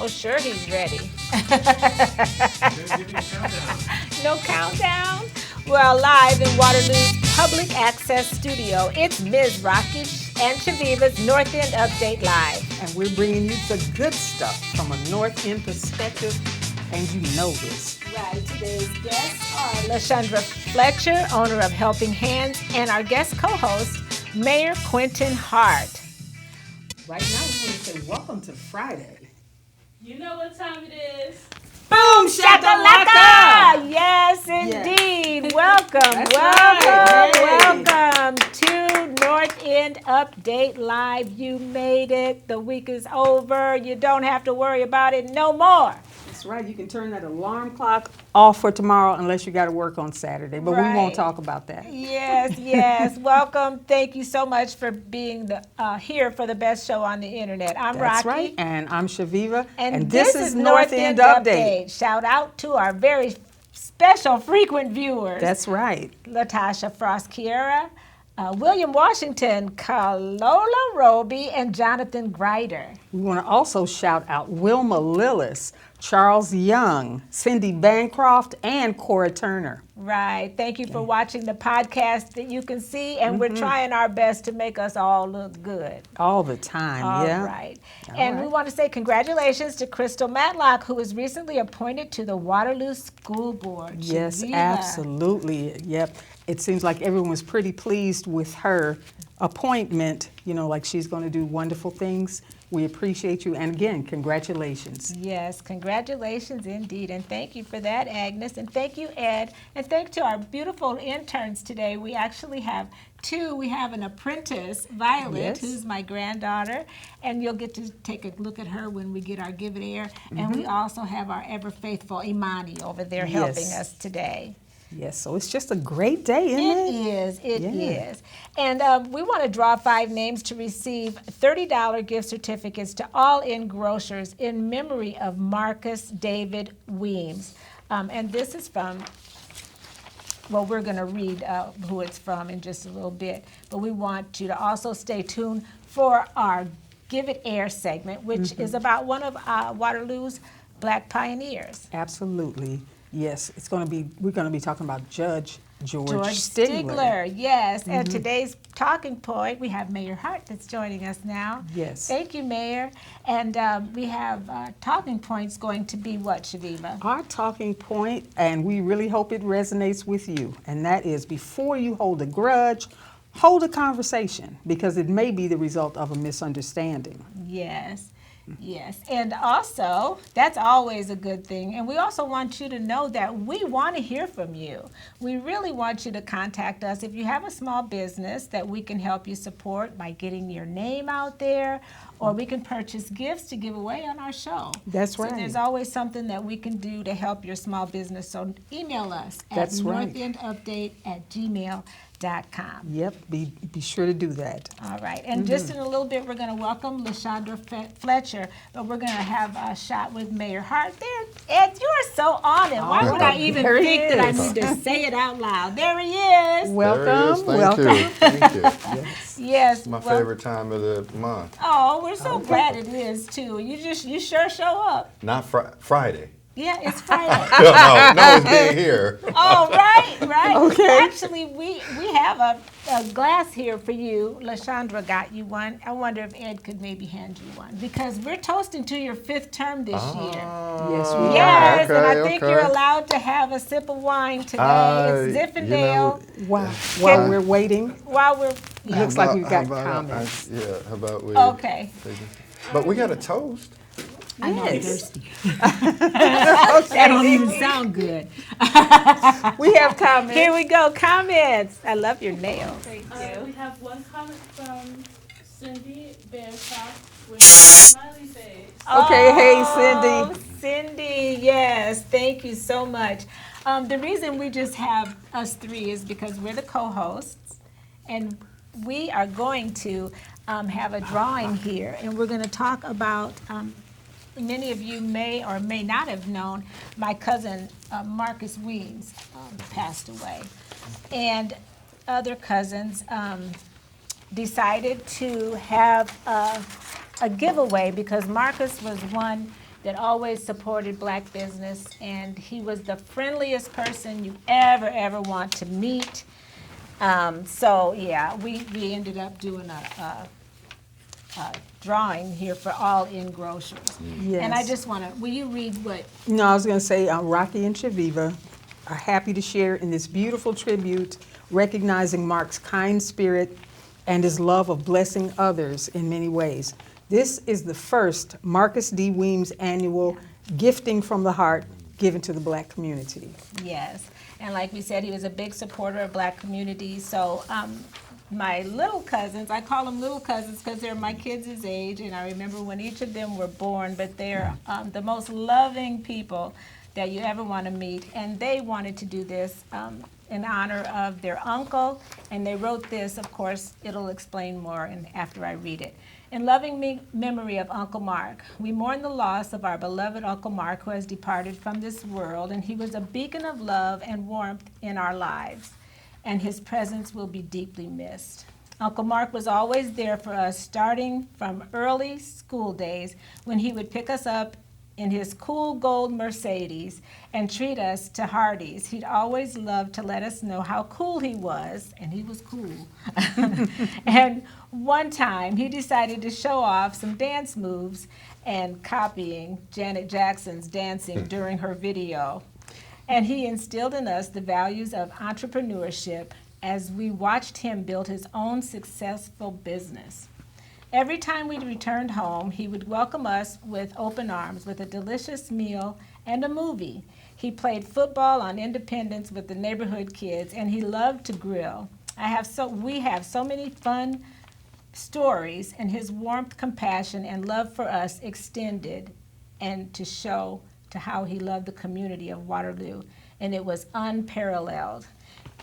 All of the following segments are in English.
Oh, sure he's ready. Give me a countdown. No countdown? Well, live in Waterloo's Public Access Studio, it's Ms. Rocky and Shaviva's North End Update Live. And we're bringing you the good stuff from a North End perspective, and you know this. Right, today's guests are LaShaundra Fletcher, owner of Helping Hands, and our guest co-host, Mayor Quentin Hart. Right now, we want to say welcome to Friday. You know what time it is. Boom, Shakalaka! Yes, indeed. Welcome, That's welcome, right. welcome to North End Update Live. You made it. The week is over. You don't have to worry about it no more. That's right. You can turn that alarm clock off for tomorrow unless you got to work on Saturday. But we Right. won't talk about that. Yes, yes. Welcome. Thank you so much for being here for the best show on the internet. I'm That's Rocky. right. And I'm Shaviva. And this is North End Update. Shout out to our very special frequent viewers. That's right. Latasha Frost-Kiera, William Washington, Kalola Roby, and Jonathan Grider. We want to also shout out Wilma Lillis, Charles Young, Cindy Bancroft, and Cora Turner. Right. Thank you for watching the podcast that you can see, and we're trying our best to make us all look good. All the time, All yeah. right. All And we right. want to say congratulations to Crystal Matlock, who was recently appointed to the Waterloo School Board. Yes, Shaviva. absolutely. Yep. It seems like everyone was pretty pleased with her appointment. You know, like she's going to do wonderful things. We appreciate you. And again, congratulations. Yes, congratulations indeed. And thank you for that, Agnes. And thank you, Ed. And thank to our beautiful interns today. We actually have two. We have an apprentice, Violet, Yes. who's my granddaughter. And you'll get to take a look at her when we get our Give It Air. And we also have our ever faithful Imani over there helping Yes. us today. Yes, so it's just a great day, isn't It it? is. It is. Yeah. And we want to draw 5 names to receive $30 gift certificates to All In Grocers in memory of Marcus David Weems. And this is from, well, we're going to read who it's from in just a little bit. But we want you to also stay tuned for our Give It Air segment, which is about one of Waterloo's Black pioneers. Absolutely. Yes, we're going to be talking about Judge George Stigler, yes. And today's talking point, we have Mayor Hart that's joining us now. Yes. Thank you, Mayor. And we have talking points going to be what, Shaviva? Our talking point, and we really hope it resonates with you, and that is before you hold a grudge, hold a conversation, because it may be the result of a misunderstanding. Yes. Yes, and also, that's always a good thing. And we also want you to know that we want to hear from you. We really want you to contact us if you have a small business that we can help you support by getting your name out there, or we can purchase gifts to give away on our show. That's right. So there's always something that we can do to help your small business. So email us at That's right. northendupdate@gmail.com. Yep, be sure to do that. All right, and just in a little bit, we're going to welcome LaShaundra Fletcher, but we're going to have a shot with Mayor Hart. There, Ed, you are so on it. Why would I even There he think that I is. need to say it out loud? There he is. Welcome, There welcome. it is. Thank you. Thank you. Yes. My well- favorite time of the month. Oh, we're so glad it is too. You sure show up. Not Friday. Yeah, it's Friday. No, it's being here. Oh, right. Okay. Actually, we have a glass here for you. LaShaundra got you one. I wonder if Ed could maybe hand you one, because we're toasting to your 5th term this year. Yes, we Yes, Okay, and I think okay. you're allowed to have a sip of wine today. It's Zinfandel. While we're waiting, While we're looks like we've got How about comments. how about we? okay. But we got a toast. I know I'm Yes. thirsty. That don't even sound good. We have comments. Here we go. Comments. I love your nails. We have one comment from Cindy Bancroft with a smiley face. Okay, hey, Oh, Cindy. Cindy, yes, thank you so much. The reason we just have us 3 is because we're the co-hosts, and we are going to have a drawing here, and we're going to talk about, many of you may or may not have known, my cousin Marcus Weems passed away. And other cousins decided to have a giveaway, because Marcus was one that always supported Black business, and he was the friendliest person you ever want to meet. So yeah, we ended up doing a drawing here for All In Grocers. Yes. And I just want to, will you read what? No, I was going to say Rocky and Shaviva are happy to share in this beautiful tribute, recognizing Mark's kind spirit and his love of blessing others in many ways. This is the first Marcus D. Weems annual Gifting from the Heart given to the Black community. Yes, and like we said, he was a big supporter of Black communities. So my little cousins, I call them little cousins because they're my kids' age, and I remember when each of them were born, but they're the most loving people that you ever want to meet, and they wanted to do this in honor of their uncle, and they wrote this. Of course, it'll explain more after I read it. In loving memory of Uncle Mark, we mourn the loss of our beloved Uncle Mark, who has departed from this world, and he was a beacon of love and warmth in our lives, and his presence will be deeply missed. Uncle Mark was always there for us, starting from early school days when he would pick us up in his cool gold Mercedes and treat us to Hardee's. He'd always love to let us know how cool he was, and he was cool. And one time he decided to show off some dance moves and copying Janet Jackson's dancing during her video. And he instilled in us the values of entrepreneurship as we watched him build his own successful business. Every time we returned home, he would welcome us with open arms, with a delicious meal and a movie. He played football on Independence with the neighborhood kids, and he loved to grill. We have so many fun stories, and his warmth, compassion, and love for us extended and to show to how he loved the community of Waterloo, and it was unparalleled.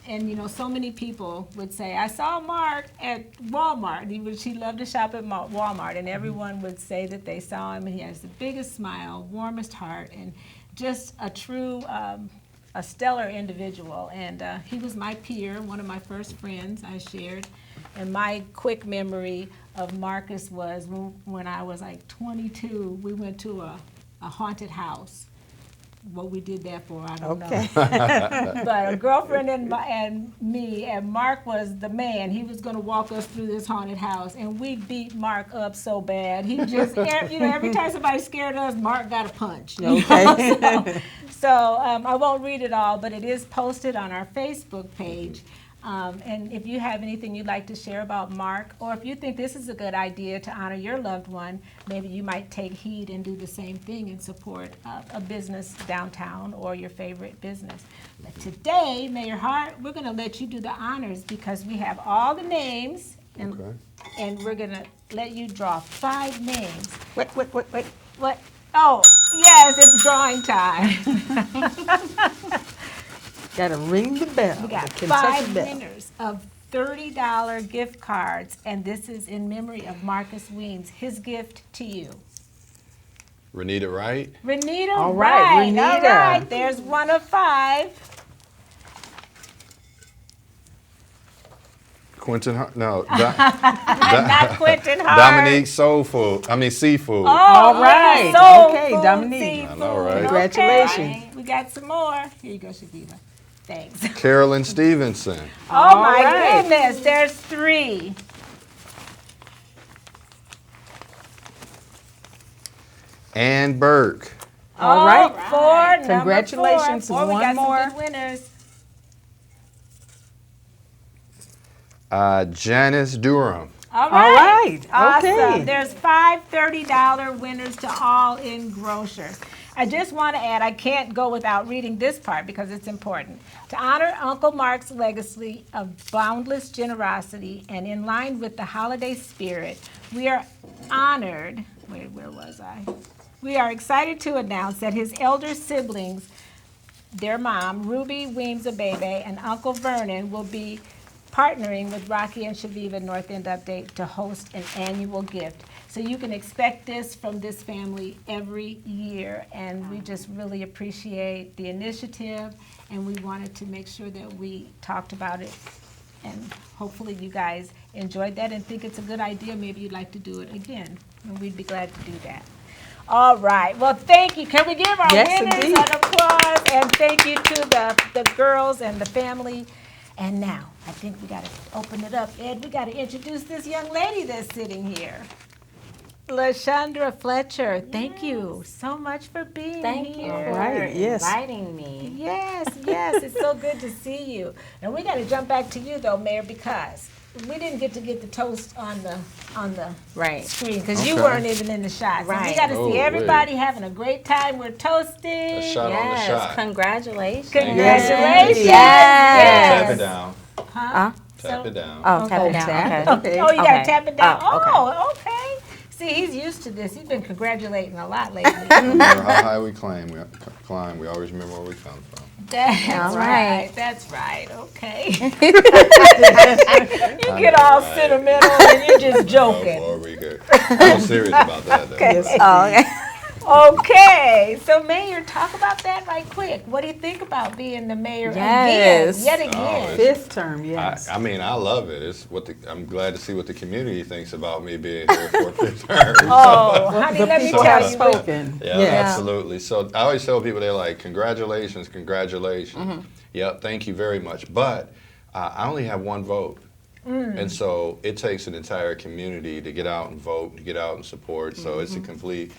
And you know, so many people would say, I saw Mark at Walmart. He loved to shop at Walmart, and everyone would say that they saw him, and he has the biggest smile, warmest heart, and just a true, a stellar individual. And he was my peer, one of my first friends I shared. And my quick memory of Marcus was when I was like 22, we went to a haunted house. What we did that for, I don't know. But a girlfriend and me, and Mark was the man. He was going to walk us through this haunted house, and we beat Mark up so bad. He just, every time somebody scared us, Mark got a punch. Okay. So I won't read it all, but it is posted on our Facebook page. And if you have anything you'd like to share about Mark, or if you think this is a good idea to honor your loved one, maybe you might take heed and do the same thing and support a business downtown or your favorite business. But today, Mayor Hart, we're going to let you do the honors because we have all the names, and we're going to let you draw 5 names. Wait. What? Oh, yes, it's drawing time. Got to ring the bell. We got the Kentucky 5 bell. winners of $30 gift cards, and this is in memory of Marcus Weems. His gift to you. Renita Wright. Renita All right, Wright. Renita. All right, there's one of 5. Quentin Hart. No. Not Quentin Hart. Dominique Seafood. Oh, All right. soul Okay, food, Dominique. seafood. All right. Congratulations. Okay. We got some more. Here you go, Shaviva. Thanks. Carolyn Stevenson. Oh, my right. goodness. There's 3. Ann Burke. All right. 4. Number Congratulations. 4. We One got more. some good winners. Janice Durham. All right. Awesome. Okay. There's 5 $30 winners to All In Grocers. I just want to add, I can't go without reading this part because it's important. To honor Uncle Mark's legacy of boundless generosity and in line with the holiday spirit, we are honored. Wait, where was I? We are excited to announce that his elder siblings, their mom, Ruby Weems Abebe, and Uncle Vernon will be partnering with Rocky and Shaviva Northend Update to host an annual gift. So you can expect this from this family every year, and we just really appreciate the initiative, and we wanted to make sure that we talked about it, and hopefully you guys enjoyed that and think it's a good idea. Maybe you'd like to do it again, and we'd be glad to do that. All right. Well, thank you. Can we give our Yes, winners indeed. an applause? And thank you to the girls and the family. And now, I think we got to open it up. Ed, we got to introduce this young lady that's sitting here. LaShaundra Fletcher, thank you so much for being Thank you here. for Right, yes. inviting me. Yes, yes, it's so good to see you. And we got to jump back to you though, Mayor, because we didn't get the toast on the Right. screen because you Okay. weren't even in the shot. So we Right. got to Oh, see wait. everybody having a great time. We're toasting. A shot on the Yes, shot. congratulations. Congratulations. Yes. Tap it down. Huh? Tap it down. Oh, tap Oh, it down. tap. Okay. Okay. Oh, you got to Okay. tap it down. Oh, okay. Oh, okay. See, he's used to this. He's been congratulating a lot lately. No matter how high we climb, we always remember where we come from. That's All right. right. That's right. Okay. You get all right. sentimental and you're just joking. Before we get, I'm serious about that. Though. Yes. Oh, okay. Okay, so Mayor, talk about that right quick. What do you think about being the mayor Yes. again? Yet Oh, again. it's- Fifth term, yes. I mean, I love it. It's I'm glad to see what the community thinks about me being here for a fifth term. Oh, honey, The let me people tell have you. spoken. Yeah, Yes. absolutely. So I always tell people, they're like, congratulations, congratulations. Mm-hmm. Yep, thank you very much. But I only have one vote. Mm. And so it takes an entire community to get out and vote, to get out and support. So it's a Mm-hmm. complete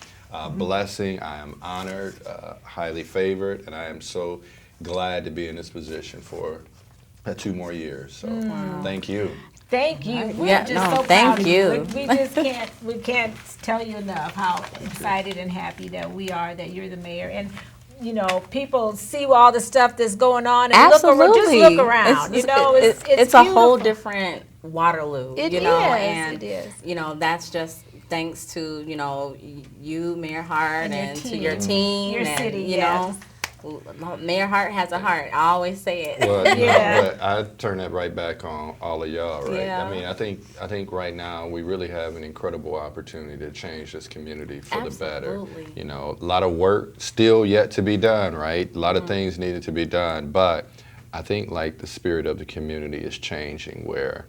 blessing. I am honored, highly favored, and I am so glad to be in this position for 2 more years. So thank you. Thank you. We're Yeah, just no, so thank proud of you. We just can't tell you enough how excited and happy that we are that you're the mayor. And you know, people see all the stuff that's going on and Absolutely. just look around. It's a whole beautiful. different Waterloo. It you know, is, and it is. you know that's just thanks to you, Mayor Hart, And your and to team. your team, Your and city, you yes. know, Mayor Hart has a heart. I always say it. Well, you Yeah. know, but I turn that right back on all of y'all, right? Yeah. I mean, I think right now we really have an incredible opportunity to change this community for the better. Absolutely. You know, a lot of work still yet to be done, right? A lot of things needed to be done, but I think like the spirit of the community is changing where,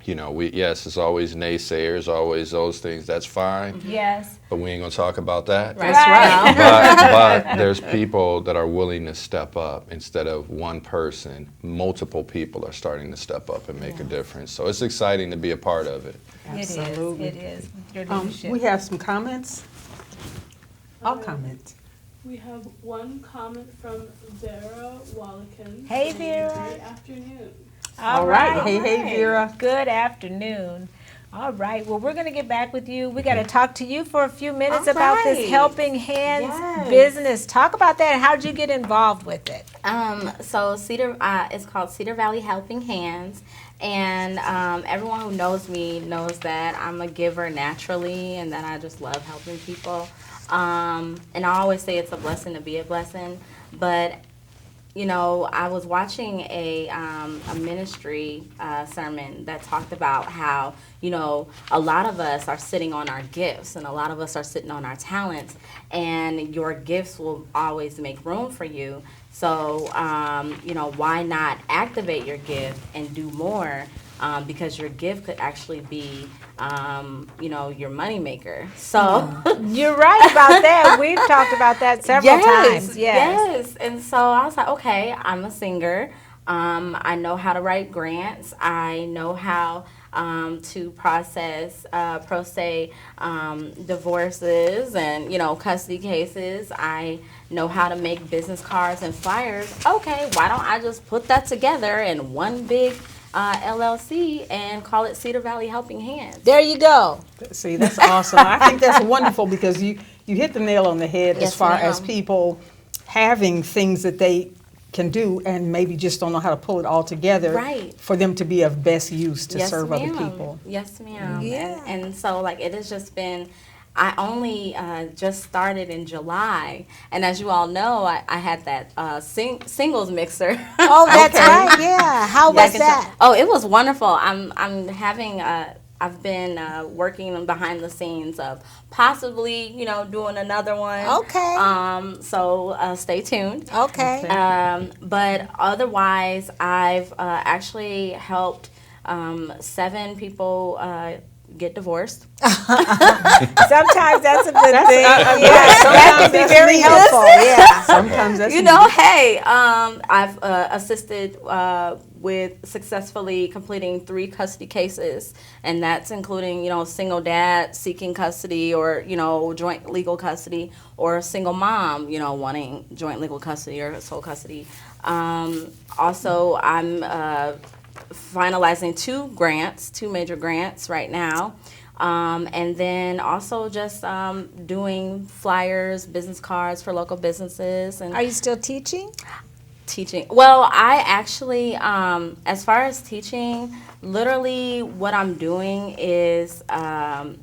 you know, yes, it's always naysayers, always those things, that's fine, Yes. but we ain't gonna talk about that. Right. Right. But there's people that are willing to step up instead of one person. Multiple people are starting to step up and make a difference. So it's exciting to be a part of it. Absolutely. It is. Your leadership. We have some comments. I'll comment. We have one comment from Vera Wallakin. Hey, saying, Vera. Great afternoon. All right. Hey, Vera. Good afternoon. All right. Well, we're going to get back with you. We got to talk to you for a few minutes All about this right. Helping Hands Yes. business. Talk about that. How did you get involved with it? So Cedar, it's called Cedar Valley Helping Hands, and everyone who knows me knows that I'm a giver naturally, and that I just love helping people. And I always say it's a blessing to be a blessing, but you know, I was watching a ministry sermon that talked about how, you know, a lot of us are sitting on our gifts and a lot of us are sitting on our talents, and your gifts will always make room for you. So, you know, why not activate your gift and do more? Because your gift could actually be, you know, your moneymaker. So, You're right about that. We've talked about that several times. Yes. And so I was like, okay, I'm a singer. I know how to write grants. I know how to process pro se divorces and, you know, custody cases. I know how to make business cards and flyers. Okay, why don't I just put that together in one big LLC and call it Cedar Valley Helping Hands? There you go. See, that's awesome. I think that's wonderful because you hit the nail on the head as Yes, far as ma'am. people having things that they can do and maybe just don't know how to pull it all together Right. for them to be of best use to serve other ma'am. people. Yes, ma'am. Yeah. And so, like, it has just been, I only just started in July. And as you all know, I had that singles mixer. Oh, that's right. Yeah. How was back in that? Oh, it was wonderful. I'm having, I've been working behind the scenes of possibly, you know, doing another one. Okay. So stay tuned. Okay. But otherwise, I've actually helped 7 people get divorced. Sometimes that's a good thing. sometimes that can be that's very needed. helpful. Yeah. Sometimes that's You know, needed. hey, I've assisted with successfully completing 3 custody cases, and that's including, single dad seeking custody or, joint legal custody, or a single mom, wanting joint legal custody or sole custody. Also, I'm finalizing 2 major grants right now. And then also just doing flyers, business cards for local businesses, and Are you still teaching? teaching. Well, I actually, as far as teaching, literally what I'm doing is,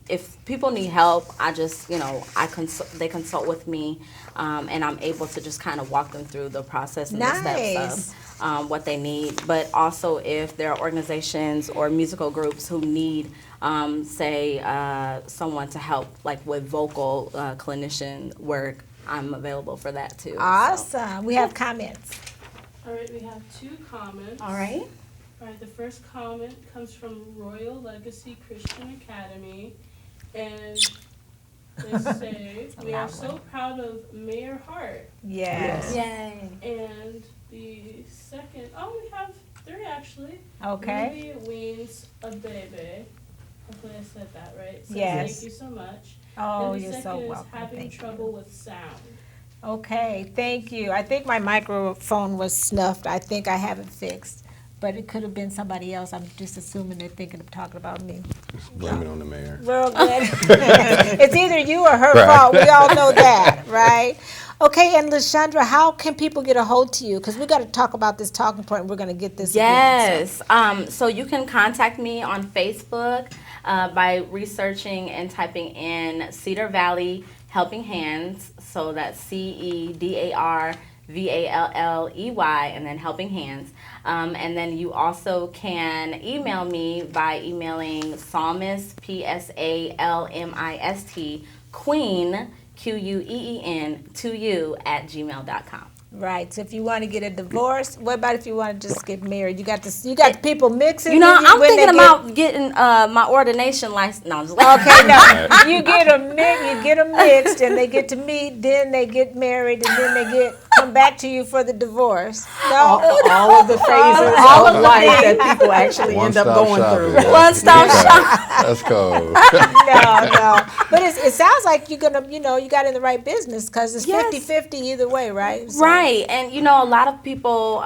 if people need help, I just, they consult with me, and I'm able to just kind of walk them through the process and the steps of what they need. But also if there are organizations or musical groups who need, say, someone to help, like with vocal clinician work, I'm available for that too. So. Awesome. We have comments. All right, we have 2 comments. All right. All right, the first comment comes from Royal Legacy Christian Academy, and they say, "We are so proud of Mayor Hart." Yes. Yay. And the second, we have 3 actually. Okay. Ruby Weens a Baby. Hopefully I said that right. Says, Yes. Thank you so much. Oh, and the you're so second is welcome. having Thank you. trouble with sound. Okay, thank you. I think my microphone was snuffed. I think I have it fixed, but it could have been somebody else. I'm just assuming they're thinking of talking about me. Blame it on the mayor. We're good. It's either you or her Right. fault. We all know that, right? Okay, and LaShaundra, how can people get a hold to you? Because we got to talk about this talking point. And we're going to get this. Yes. So you can contact me on Facebook by researching and typing in Cedar Valley Helping Hands. So that's CEDARVALLEY and then Helping Hands. And then you also can email me by emailing Psalmist, PSALMIST, Queen, QUEEN, to you @gmail.com. Right. So if you want to get a divorce, what about if you want to just get married? You got the people mixing. You know, when I'm when they thinking get- about getting my ordination license. No, I'm just like, Okay, no, you get them mixed, and they get to meet. Then they get married, and then they come back to you for the divorce. all, No, all of the phases all of of life the that people actually end up One-stop going shopping. through. That's- One-stop yeah, That's cool. no. But it sounds like you're gonna, you got in the right business because it's Yes. 50-50 either way, right? So- Right, and a lot of people,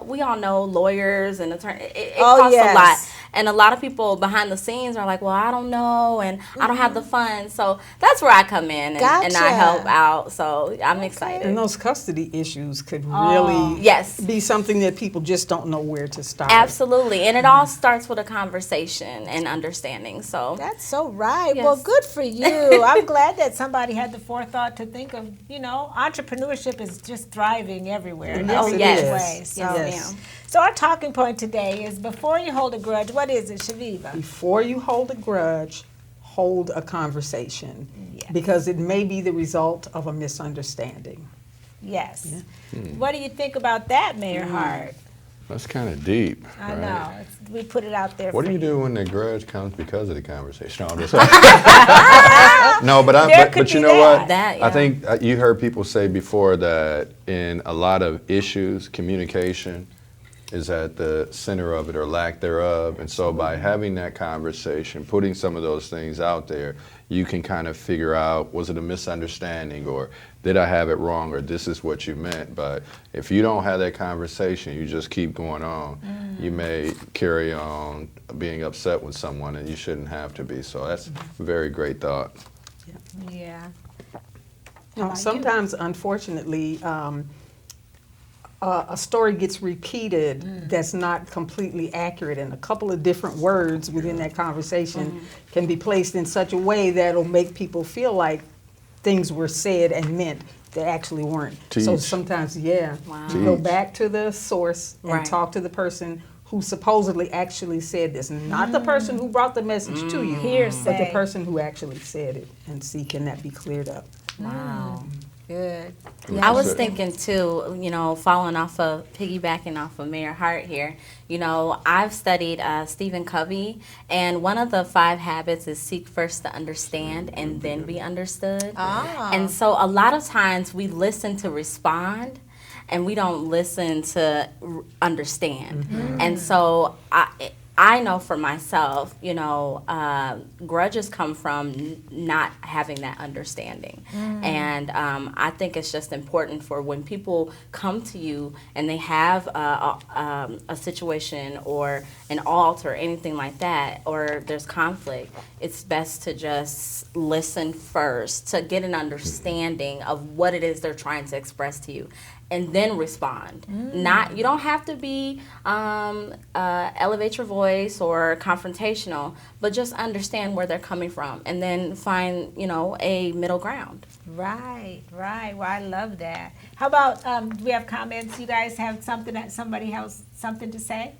we all know lawyers and attorneys. It Oh, costs a lot, yes. and a lot of people behind the scenes are like, "Well, I don't know, and I don't have the funds." So that's where I come in, and I Gotcha. help out. So I'm excited. And those custody issues could really Yes. be something that people just don't know where to start. Absolutely, and it all starts with a conversation and understanding. So That's so right. Yes. Well, good for you. I'm glad that somebody had the forethought to think of, entrepreneurship is just thriving everywhere. in Yes, every it yes. is. way. So, Yes. ma'am. so our talking point today is before you hold a grudge, what is it, Shaviva? Before you hold a grudge, hold a conversation, Yes. because it may be the result of a misunderstanding. Yes. What do you think about that, Mayor Hart? That's kind of deep. I right? know. We put it out there What for do you you. do when the grudge comes because of the conversation? No, I'm just no, but There could but you be know what? That, yeah. I think you heard people say before that in a lot of issues, communication is at the center of it or lack thereof. And so by having that conversation, putting some of those things out there, you can kind of figure out, was it a misunderstanding, or did I have it wrong, or this is what you meant. But if you don't have that conversation, you just keep going on, you may carry on being upset with someone, and you shouldn't have to be. So that's a very great thought. Yeah. Sometimes, unfortunately, a story gets repeated that's not completely accurate, and a couple of different words within that conversation can be placed in such a way that will make people feel like things were said and meant that actually weren't. So Teach. sometimes, Wow. you go Teach. back to the source and Right. talk to the person who supposedly actually said this, not the person who brought the message to you, but the Hearsay. person who actually said it, and see, can that be cleared up? Wow. Good. I was thinking too, piggybacking off of Mayor Hart here, I've studied Stephen Covey, and one of the 5 habits is seek first to understand and then be understood. And so a lot of times we listen to respond and we don't listen to understand. And so I know for myself, grudges come from not having that understanding. And I think it's just important for when people come to you and they have a situation or an alt or anything like that, or there's conflict, it's best to just listen first to get an understanding of what it is they're trying to express to you. And then respond. You don't have to be elevate your voice or confrontational, but just understand where they're coming from, and then find a middle ground. Right. Well, I love that. How about do we have comments? You guys have somebody has something to say?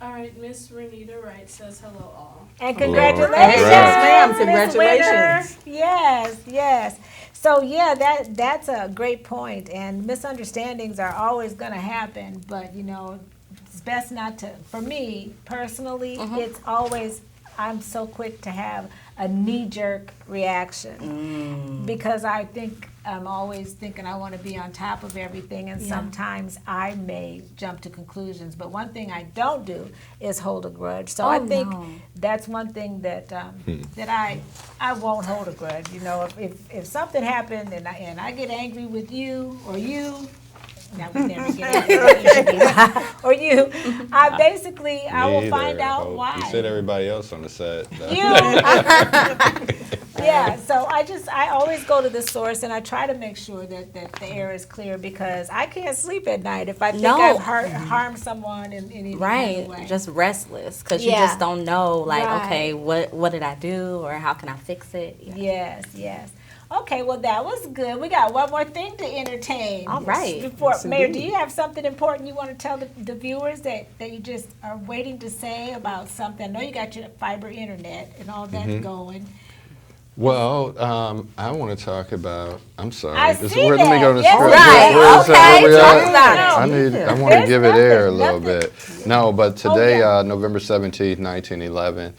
All right, Miss Renita Wright says hello all. And Hello. congratulations, Yes, ma'am. Miss Congratulations. Winner. Yes. So yeah, that's a great point. And misunderstandings are always going to happen, but it's best not to. For me personally, it's always. I'm so quick to have a knee-jerk reaction because I think I'm always thinking I want to be on top of everything, and sometimes I may jump to conclusions. But one thing I don't do is hold a grudge. So I think that's one thing that that I won't hold a grudge. If something happened and I get angry with you or you. Now we never get angry or you. I will find out why. You said everybody else on the set. Yeah, so I always go to the source, and I try to make sure that the air is clear, because I can't sleep at night if I think I've harmed someone in any way. Just restless because you just don't know, okay, what did I do, or how can I fix it? Yes. Okay, well, that was good. We got one more thing to entertain. All right. Before, Yes, Mayor, indeed. do you have something important you want to tell the viewers that you just are waiting to say about something? I know you got your fiber internet and all that going. Well, I want to talk about. I'm sorry. I Let see me that. go to Yes, script. right. Where is that? Okay, Where we talk at? about it. I want to There's give it air a nothing, little nothing. bit. No, but today, yeah. November 17th, 1911,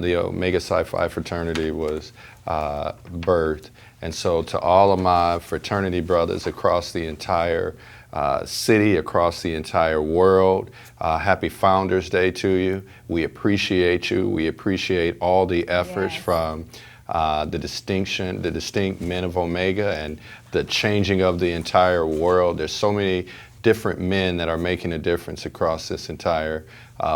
the Omega Psi Phi fraternity was birthed. And so to all of my fraternity brothers across the entire city, across the entire world, happy Founders Day to you. We appreciate you. We appreciate all the efforts from the distinct men of Omega, and the changing of the entire world. There's so many different men that are making a difference across this entire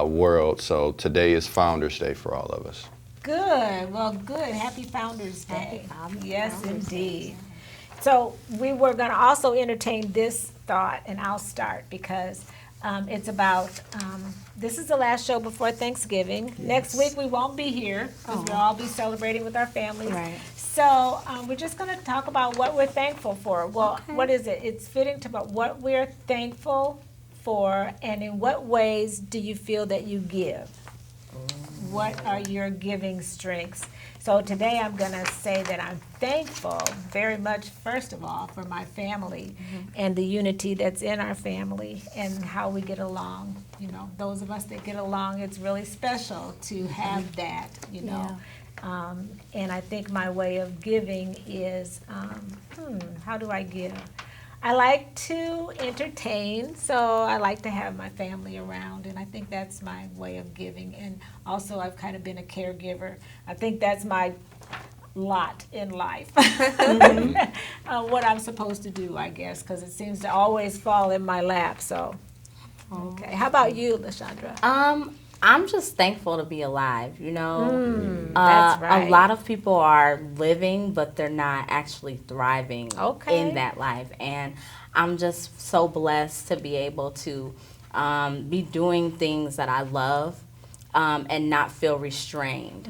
world. So today is Founders Day for all of us. Good. Well, good. Happy Founders Day. Yes, indeed. So we were going to also entertain this thought, and I'll start because it's about, this is the last show before Thanksgiving. Yes. Next week we won't be here because we'll all be celebrating with our families. Right. So we're just going to talk about what we're thankful for. Well, what is it? It's fitting to about what we're thankful for, and in what ways do you feel that you give? What are your giving strengths? So today I'm going to say that I'm thankful very much, first of all, for my family and the unity that's in our family and how we get along. Those of us that get along, it's really special to have that, and I think my way of giving is, how do I give? I like to entertain, so I like to have my family around, and I think that's my way of giving. And also, I've kind of been a caregiver. I think that's my lot in life, what I'm supposed to do, I guess, because it seems to always fall in my lap. So, okay. How about you, LaShaundra? I'm just thankful to be alive, That's right. A lot of people are living, but they're not actually thriving in that life. And I'm just so blessed to be able to be doing things that I love and not feel restrained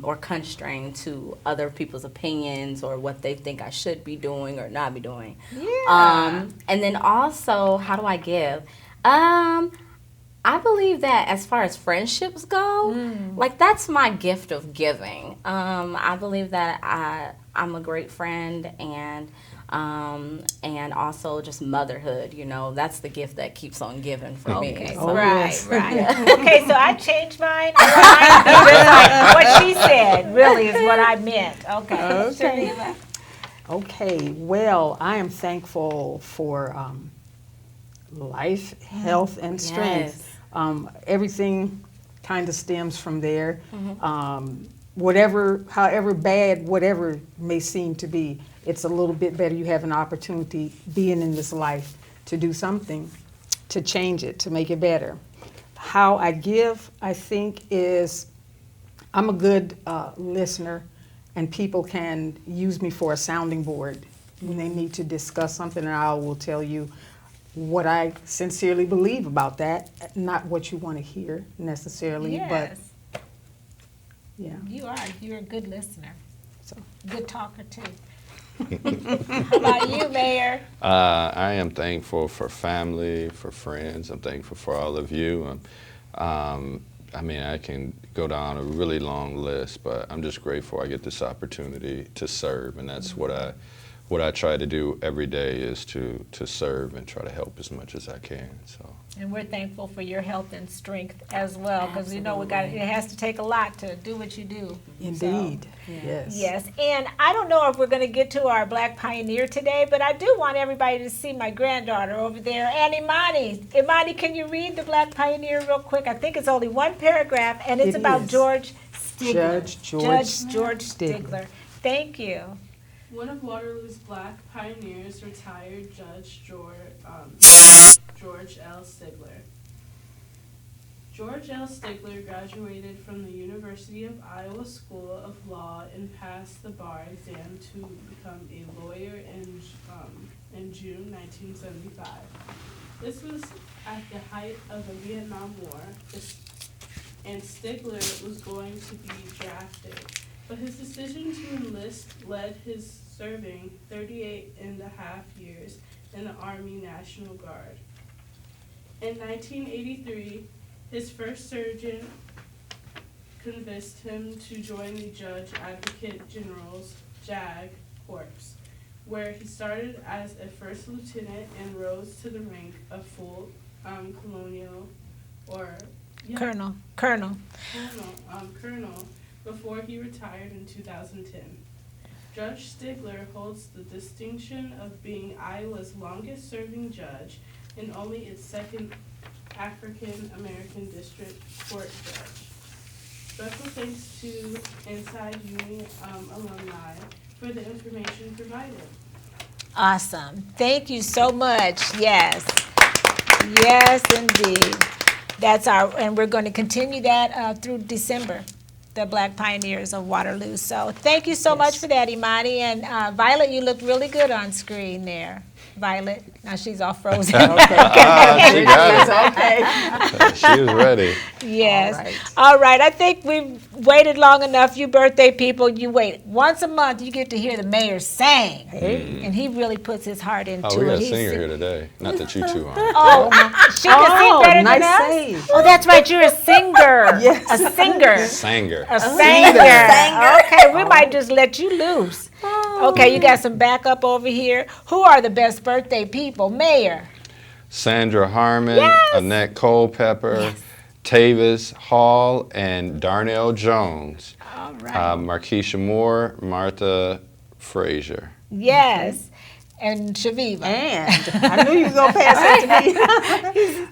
or constrained to other people's opinions or what they think I should be doing or not be doing. Yeah. And then also, how do I give? I believe that as far as friendships go, that's my gift of giving. I believe that I'm a great friend, and and also just motherhood. You know, that's the gift that keeps on giving for me. Okay, So, right, yes. right. Okay, so I changed mine. I want mine to be just like what she said, really, is what I meant. Okay. Okay. Shaniva. Okay, well, I am thankful for life, health, and strength. Everything kind of stems from there. However bad whatever may seem to be, it's a little bit better. You have an opportunity being in this life to do something, to change it, to make it better. How I give, I think, is I'm a good listener, and people can use me for a sounding board when they need to discuss something, and I will tell you what I sincerely believe about that, not what you want to hear necessarily, Yes, but yeah. you are. You're a good listener. So. Good talker, too. How about you, Mayor? I am thankful for family, for friends. I'm thankful for all of you. I mean, I can go down a really long list, but I'm just grateful I get this opportunity to serve, and that's what I try to do every day is to serve and try to help as much as I can. So. And we're thankful for your health and strength as well, because you know it has to take a lot to do what you do. Indeed, So, yes. yes, and I don't know if we're going to get to our Black Pioneer today, but I do want everybody to see my granddaughter over there, and Imani. Imani, can you read the Black Pioneer real quick? I think it's only one paragraph, and it's It about is. George Stigler. Judge George Stigler. Stigler. Thank you. One of Waterloo's black pioneers, retired Judge George L. Stigler. George L. Stigler graduated from the University of Iowa School of Law and passed the bar exam to become a lawyer in June 1975. This was at the height of the Vietnam War, and Stigler was going to be drafted. But his decision to enlist led his serving 38 and a half years in the Army National Guard. In 1983, his first sergeant convinced him to join the Judge Advocate General's JAG Corps, where he started as a first lieutenant and rose to the rank of full Colonel. Colonel before he retired in 2010. Judge Stigler holds the distinction of being Iowa's longest-serving judge and only its second African-American district court judge. Special thanks to Inside Uni alumni for the information provided. Awesome. Thank you so much. Yes. Yes, indeed. And we're going to continue that through December, the Black Pioneers of Waterloo. So thank you so much for that, Imani. And Violet, you look really good on screen there. Violet, now she's all frozen. She got it. Okay. She was ready. Yes. All right. I think we've waited long enough. You birthday people, you wait. Once a month, you get to hear the mayor sing. And he really puts his heart into it. Oh, we got a singer here today. Not that you two aren't. Oh, she can sing better nice than us? save. Oh, that's right. You're a singer. Yes. A singer. Sanger. A singer. Okay, we might just let you loose. Okay, you got some backup over here. Who are the best birthday people? Mayor. Sandra Harmon, Annette Culpepper, Tavis Hall, and Darnell Jones. All right. Markeisha Moore, Martha Frazier. Yes. And Shaviva. And I knew you were going to pass that to me.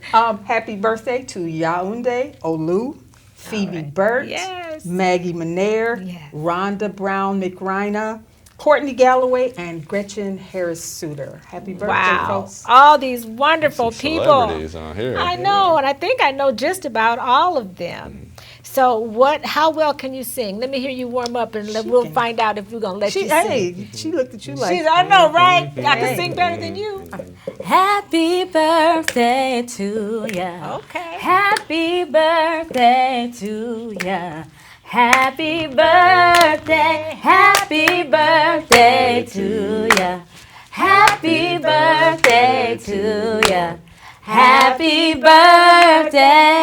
Happy birthday to Yaounde Olu, Phoebe Burt, Yes. Maggie Manair, Yes. Rhonda Brown McRina, Courtney Galloway, and Gretchen Harris Suter. Happy birthday, Wow. folks. All these wonderful Some people. celebrities on here. I know, and I think I know just about all of them. So how well can you sing? Let me hear you warm up, and we'll can. find out if we're going to let you sing. She looked at you like, I know, right? I can sing better than you. Happy birthday to ya. Okay. Happy birthday to ya. Happy birthday, happy birthday to ya. Happy birthday to ya. Happy birthday.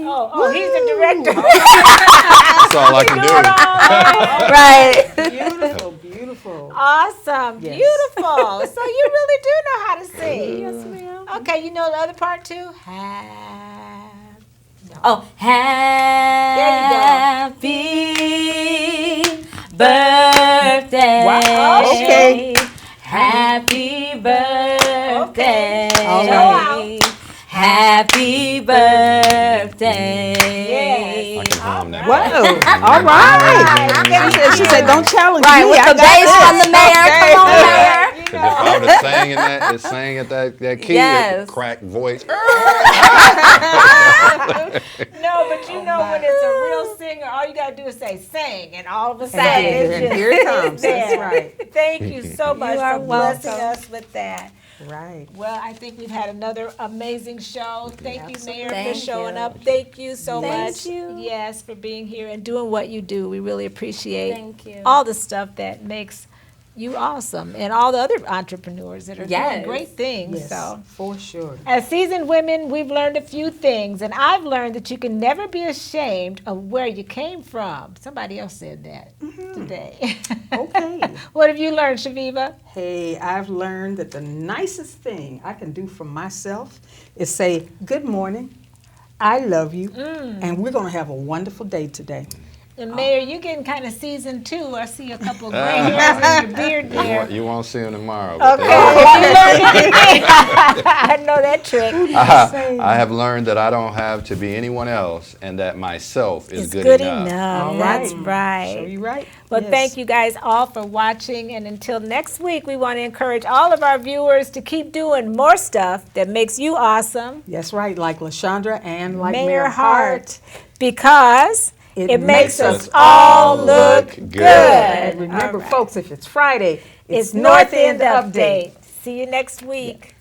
Oh, he's the director. That's all I can do. Right. beautiful, beautiful. Beautiful. Awesome. Yes. Beautiful. So you really do know how to sing. Yes, ma'am. Okay, you know the other part too? Oh, happy birthday. Wow, okay. Happy birthday. All right. Happy birthday. Yes. I can hum that. Wow. All right. She said, don't challenge Right, me. with I the got bass from the this. mayor. Okay. Come on, mayor. Because if I would have sang at that key, Yes. cracked voice. No, but you know when it's a real singer, all you gotta do is say sing, and all of a sudden And it's just- here it comes. That's there. right. Thank you so much are for blessing welcome. us with that. Right. Well, I think we've had another amazing show. Thank you, Mayor, for Thank showing you. up. Thank you so Thank much. you. Yes, for being here and doing what you do. We really appreciate Thank you. all the stuff that makes you awesome, and all the other entrepreneurs that are doing Yes. great things. Yes, So. for sure. As seasoned women, we've learned a few things, and I've learned that you can never be ashamed of where you came from. Somebody else said that today. Okay. What have you learned, Shaviva? Hey, I've learned that the nicest thing I can do for myself is say, good morning, I love you, and we're going to have a wonderful day today. And Mayor, you getting kind of seasoned too. I see a couple of gray hairs in your beard there. You won't see them tomorrow. But Okay, if you learned anything, I know that trick. I have learned that I don't have to be anyone else, and that myself is It's good enough. All That's right. right. So you're right. Well, Yes. thank you guys all for watching. And until next week, we want to encourage all of our viewers to keep doing more stuff that makes you awesome. That's right, like LaShaundra and like Mayor Hart. Because It makes us us all all look look good. good. And remember, All right. folks, if it's Friday, It's North End Update. See you next week.